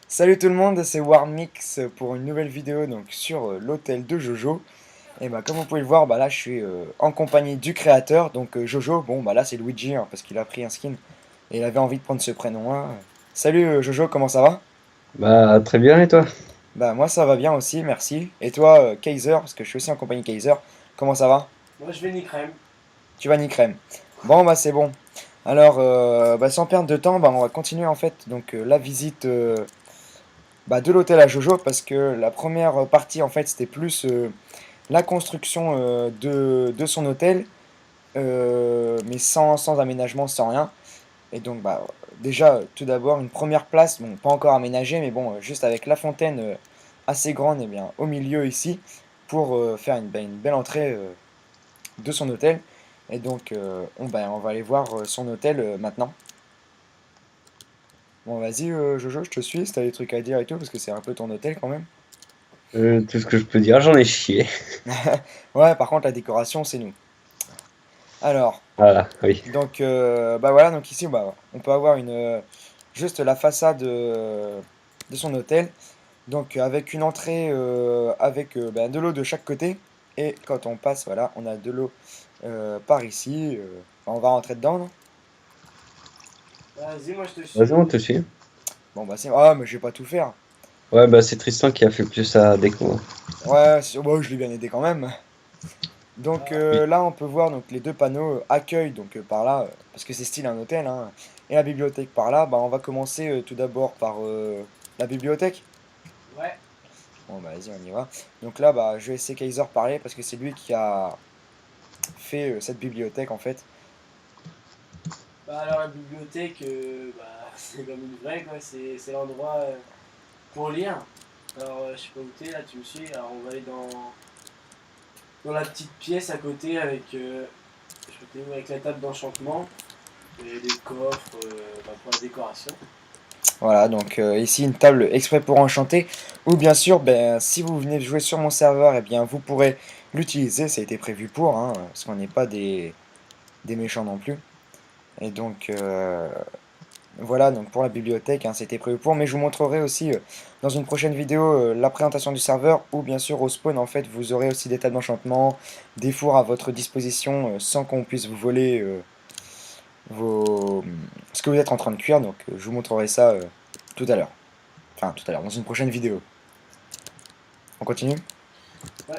Salut tout le monde, c'est Warmix pour une nouvelle vidéo donc sur l'hôtel de Jojo. Et bah comme vous pouvez le voir, bah là je suis en compagnie du créateur, donc Jojo. Bon bah là c'est Luigi hein, parce qu'il a pris un skin et il avait envie de prendre ce prénom-là. Salut Jojo, comment ça va? Bah, très bien, et toi? Bah moi ça va bien aussi, merci. Et toi Kaiser, parce que je suis aussi en compagnie Kaiser, comment ça va? Moi je vais ni crème. Tu vas ni crème. Bon bah c'est bon. Alors bah, sans perdre de temps, bah, on va continuer en fait donc la visite bah, de l'hôtel à Jojo parce que la première partie en fait c'était plus la construction de son hôtel, mais sans aménagement, sans rien. Et donc, bah, déjà, tout d'abord, une première place, bon, pas encore aménagée, mais bon, juste avec la fontaine assez grande, et bien, au milieu ici, pour faire une belle entrée de son hôtel. Et donc, on va aller voir son hôtel maintenant. Bon, vas-y, Jojo, je te suis, si t'as des trucs à dire et tout, parce que c'est un peu ton hôtel quand même. Tout ce que je peux dire, j'en ai chié. Ouais, par contre, la décoration, c'est nous. Alors, Voilà, oui. donc, bah voilà, donc ici, bah, on peut avoir juste la façade de son hôtel. Donc, avec une entrée avec bah, de l'eau de chaque côté. Et quand on passe, voilà, on a de l'eau par ici. Bah, on va rentrer dedans, non? Vas-y, moi je te Vas-y, suis. on te suit. Bon, bah c'est. Ah, mais je vais pas tout faire. Ouais, bah, c'est Tristan qui a fait plus sa déco, hein. Ouais, bon, je l'ai bien aidé quand même. Donc Oui. là, on peut voir donc, les deux panneaux accueil, donc par là, parce que c'est style un hôtel, hein, et la bibliothèque par là. Bah, on va commencer tout d'abord par la bibliothèque. Ouais. Bon, bah vas-y, on y va. Donc là, bah, je vais laisser Kaiser parler parce que c'est lui qui a fait cette bibliothèque en fait. Bah alors la bibliothèque, bah, c'est comme une vraie quoi, c'est l'endroit pour lire. Alors je sais pas où t'es là, tu me suis. Alors on va aller dans la petite pièce à côté avec, je sais pas t'es où, avec la table d'enchantement et des coffres bah, pour la décoration. Voilà, donc ici une table exprès pour enchanter. Ou bien sûr, ben, si vous venez de jouer sur mon serveur, eh bien vous pourrez l'utiliser. Ça a été prévu pour, hein, parce qu'on n'est pas des méchants non plus. Et donc voilà, donc pour la bibliothèque, hein, c'était prévu pour. Mais je vous montrerai aussi dans une prochaine vidéo la présentation du serveur. Ou bien sûr au spawn, en fait, vous aurez aussi des tables d'enchantement, des fours à votre disposition sans qu'on puisse vous voler ce que vous êtes en train de cuire. Donc je vous montrerai ça tout à l'heure. Enfin, tout à l'heure, dans une prochaine vidéo. On continue? Ouais.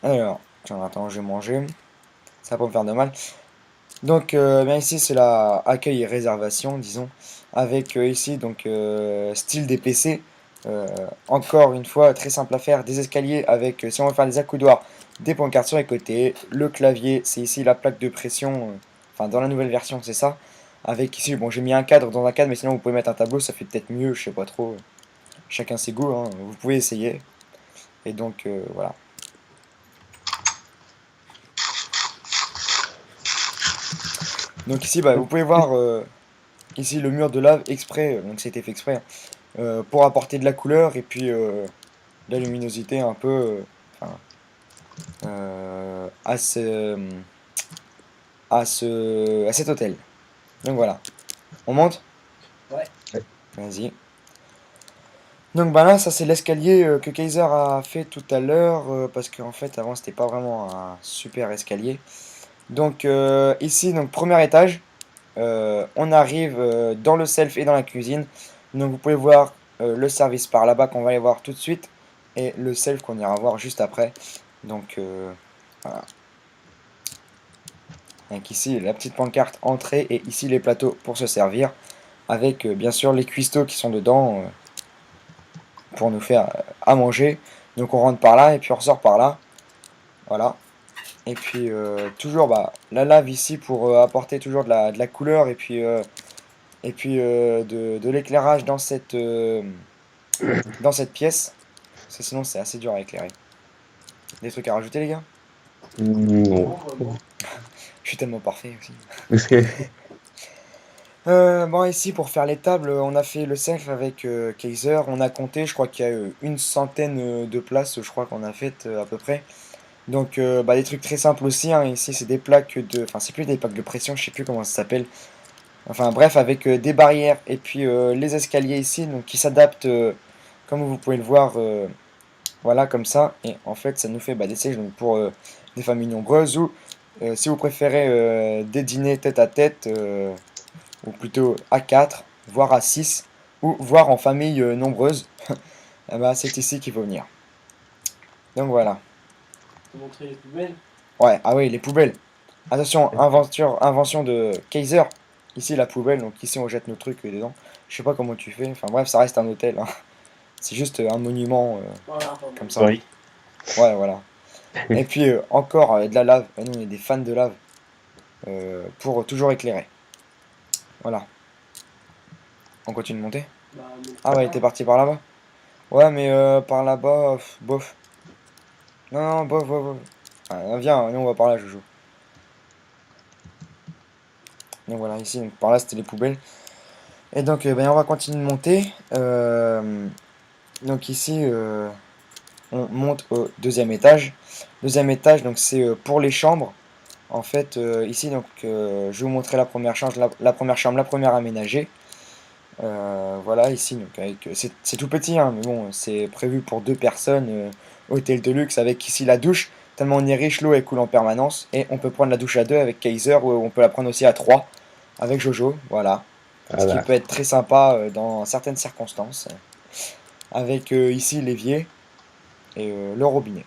Alors, tiens, attends, je vais manger. Ça va pas me faire de mal. Donc, bien ici, c'est la accueil et réservation, disons. Avec ici, donc, style des PC. Encore une fois, très simple à faire. Des escaliers avec, si on veut faire des accoudoirs, des pancartes sur les côtés. Le clavier, c'est ici la plaque de pression. Enfin, dans la nouvelle version, c'est ça. Avec ici, bon, j'ai mis un cadre dans un cadre, mais sinon, vous pouvez mettre un tableau, ça fait peut-être mieux, je sais pas trop. Chacun ses goûts, hein. Vous pouvez essayer. Et donc, voilà. Donc ici, bah, vous pouvez voir ici le mur de lave exprès, donc c'était fait exprès, hein, pour apporter de la couleur et puis de la luminosité un peu enfin, à cet hôtel. Donc voilà, on monte? Ouais. Ouais. Vas-y. Donc bah là, ça c'est l'escalier que Kaiser a fait tout à l'heure, parce qu'en fait avant c'était pas vraiment un super escalier. Donc ici, donc premier étage, on arrive dans le self et dans la cuisine. Donc vous pouvez voir le service par là-bas qu'on va aller voir tout de suite et le self qu'on ira voir juste après. Donc voilà. Donc ici la petite pancarte entrée et ici les plateaux pour se servir avec bien sûr les cuistots qui sont dedans pour nous faire à manger. Donc on rentre par là et puis on ressort par là. Voilà. Et puis toujours bah, la lave ici pour apporter toujours de la couleur et puis de l'éclairage dans cette pièce. Parce que sinon c'est assez dur à éclairer. Des trucs à rajouter les gars? Non. Non, vraiment. Je suis tellement parfait aussi. Bon ici pour faire les tables, on a fait le cercle avec Kaiser. On a compté, je crois qu'il y a une centaine de places, je crois qu'on a fait à peu près. Donc bah, des trucs très simples aussi, hein. Ici c'est des plaques de... Enfin c'est plus des plaques de pression, je sais plus comment ça s'appelle. Enfin bref, avec des barrières et puis les escaliers ici, donc qui s'adaptent, comme vous pouvez le voir, voilà, comme ça. Et en fait, ça nous fait des sièges donc, pour des familles nombreuses ou, si vous préférez, des dîners tête à tête, ou plutôt à 4 voire à 6 ou voire en famille nombreuse. Eh ben, c'est ici qu'il faut venir. Donc voilà. Te montrer les poubelles. Ouais, ah oui, les poubelles. Attention, invention de Kaiser. Ici, la poubelle, donc ici, on jette nos trucs dedans. Je sais pas comment tu fais. Enfin bref, ça reste un hôtel, hein. C'est juste un monument Voilà, pas comme mal. ça. Oui. Ouais, voilà. Et puis encore de la lave. Nous, on est des fans de lave pour toujours éclairer. Voilà. On continue de monter. Bah, montre Ah ouais, pas. t'es parti par là-bas. Ouais, mais par là-bas, bof. Non, non, bof, bof, bof. Ah, viens, nous on va par là, Jojo. Donc voilà, ici, donc, par là, c'était les poubelles. Et donc, on va continuer de monter. Donc ici, on monte au deuxième étage. Deuxième étage, donc c'est pour les chambres. En fait, ici, donc, je vais vous montrer la première chambre, la première chambre, la première aménagée. Voilà, ici, donc avec, c'est tout petit, hein, mais bon, c'est prévu pour 2 personnes, hôtel de luxe, avec ici la douche. Tellement on est riche, l'eau elle coule en permanence. Et on peut prendre la douche à 2 avec Kaiser, ou on peut la prendre aussi à 3 avec Jojo, voilà. Ce qui Voilà. peut être très sympa dans certaines circonstances. Avec ici l'évier et le robinet.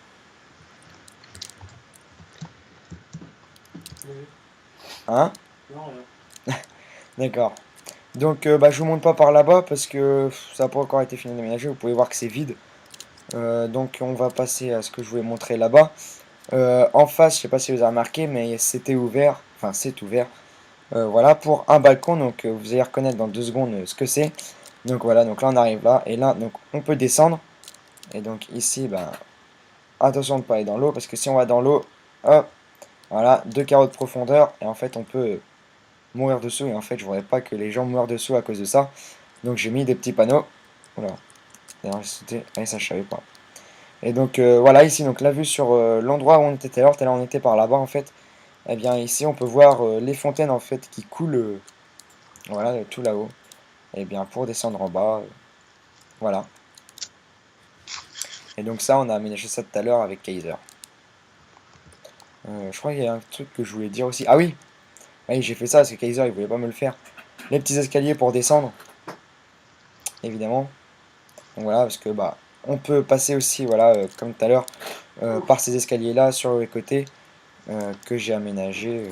Oui. Hein? Non, rien. D'accord. Donc je vous montre pas par là-bas parce que ça n'a pas encore été fini d'aménager. Vous pouvez voir que c'est vide. Donc on va passer à ce que je voulais montrer là-bas. En face, je sais pas si vous avez remarqué, mais c'était ouvert. Enfin, c'est ouvert. Voilà, pour un balcon. Donc vous allez reconnaître dans 2 secondes ce que c'est. Donc voilà, donc là on arrive là. Et là, donc on peut descendre. Et donc ici, attention de ne pas aller dans l'eau. Parce que si on va dans l'eau, hop, voilà, 2 carreaux de profondeur. Et en fait, on peut mourir dessous. Et en fait, je voudrais pas que les gens meurent dessous à cause de ça. Donc j'ai mis des petits panneaux. Voilà. D'ailleurs, j'ai sauté. Ah, ça, je savais pas. Et donc voilà, ici, donc la vue sur l'endroit où on était tout à l'heure. Tout à l'heure, on était par là-bas en fait. Et bien ici, on peut voir les fontaines en fait qui coulent, voilà, tout là-haut. Et bien pour descendre en bas, voilà. Et donc ça, on a aménagé ça tout à l'heure avec Kaiser. Je crois qu'il y a un truc que je voulais dire aussi. Ah oui, oui, j'ai fait ça parce que Kaiser il voulait pas me le faire. Les petits escaliers pour descendre, évidemment. Donc voilà, parce que on peut passer aussi, voilà, comme tout à l'heure, par ces escaliers là sur les côtés que j'ai aménagé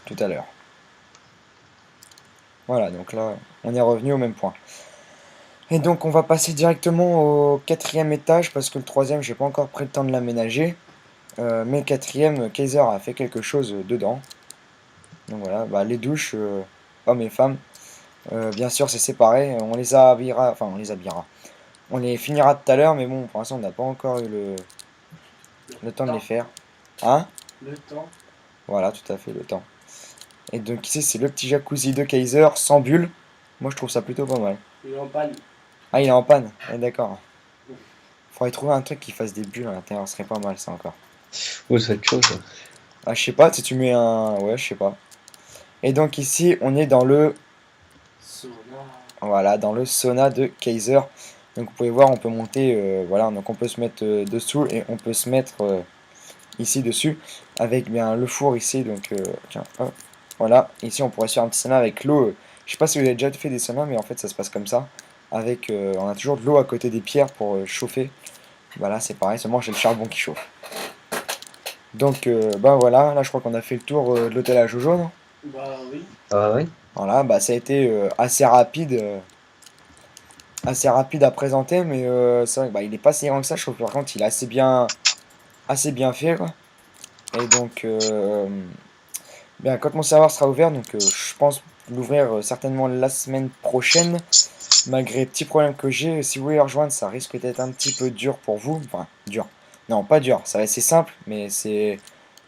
tout à l'heure. Voilà, donc là, on est revenu au même point. Et donc on va passer directement au quatrième étage parce que le troisième, j'ai pas encore pris le temps de l'aménager. Mais le quatrième, Kaiser a fait quelque chose dedans. Donc voilà, les douches, hommes et femmes. Bien sûr, c'est séparé. On les habillera, enfin on les habillera. On les finira tout à l'heure, mais bon, pour l'instant, on n'a pas encore eu le temps de les faire. Hein? Le temps. Voilà, tout à fait, le temps. Et donc ici, c'est le petit jacuzzi de Kaiser sans bulle. Moi, je trouve ça plutôt pas mal. Il est en panne. Ah, il est en panne. Ah, d'accord. Faudrait trouver un truc qui fasse des bulles à l'intérieur, ce serait pas mal ça encore. Oh, c'est autre chose. Ah, je sais pas, si tu mets un. Ouais, je sais pas. Et donc ici, on est dans le. Sauna. Voilà, dans le sauna de Kaiser. Donc vous pouvez voir, on peut monter. Voilà, donc on peut se mettre dessous et on peut se mettre ici dessus. Avec bien le four ici. Donc, tiens, hop. Voilà. Ici, on pourrait se faire un petit sauna avec l'eau. Je sais pas si vous avez déjà fait des saunas, mais en fait, ça se passe comme ça. Avec, on a toujours de l'eau à côté des pierres pour chauffer. Voilà, c'est pareil, seulement j'ai le charbon qui chauffe. Donc, voilà, là je crois qu'on a fait le tour de l'hôtel à Jojo, non? Bah oui. Ah ouais? Voilà, ça a été assez rapide à présenter, mais c'est vrai que il est pas si grand que ça, je trouve. Par contre, il est assez bien fait, quoi. Et donc, quand mon serveur sera ouvert, donc je pense l'ouvrir certainement la semaine prochaine, malgré les petits problèmes que j'ai. Si vous voulez rejoindre, ça risque d'être un petit peu dur pour vous. Enfin, dur. Non, pas dur. Ça va être simple, mais c'est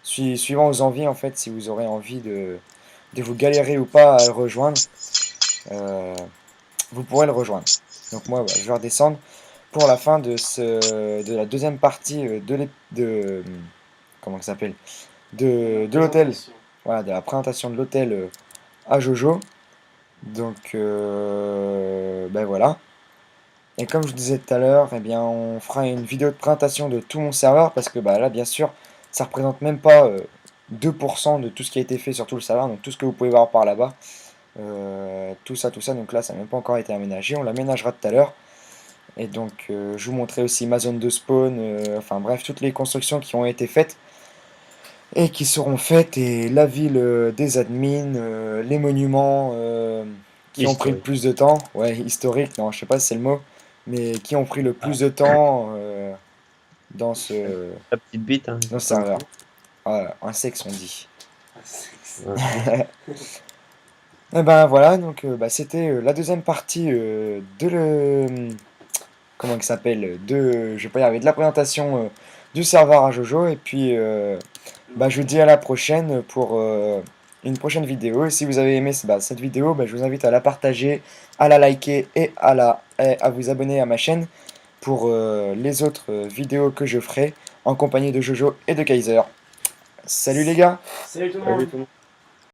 suivant vos envies, en fait, si vous aurez envie de vous galérer ou pas à le rejoindre, euh, vous pourrez le rejoindre. Donc moi, je vais redescendre pour la fin de la deuxième partie comment ça s'appelle? De l'hôtel. Présentation. Voilà, de la présentation de l'hôtel à Jojo. Donc, ben voilà. Et comme je disais tout à l'heure, eh bien, on fera une vidéo de présentation de tout mon serveur parce que bah, là, bien sûr, ça représente même pas 2% de tout ce qui a été fait sur tout le serveur, donc tout ce que vous pouvez voir par là-bas, tout ça, donc là, ça n'a même pas encore été aménagé, on l'aménagera tout à l'heure. Et donc, je vous montrerai aussi ma zone de spawn, enfin bref, toutes les constructions qui ont été faites et qui seront faites, et la ville des admins, les monuments qui ont pris le Historique. plus de temps, ouais, historique, non, je sais pas si c'est le mot, mais qui ont pris le plus de temps dans Ta petite bite, hein, dans ce comme serveur. tout. Voilà, un sexe on dit. Ah, c'est- Ouais. Et ben voilà, donc bah, c'était la deuxième partie comment il s'appelle, je vais pas y arriver, de la présentation du serveur à Jojo, et puis bah, je vous dis à la prochaine pour une prochaine vidéo. Et si vous avez aimé bah, cette vidéo, bah, je vous invite à la partager, à la liker et à vous abonner à ma chaîne pour les autres vidéos que je ferai en compagnie de Jojo et de Kaiser. Salut les gars! Salut tout le Salut monde. tout le monde.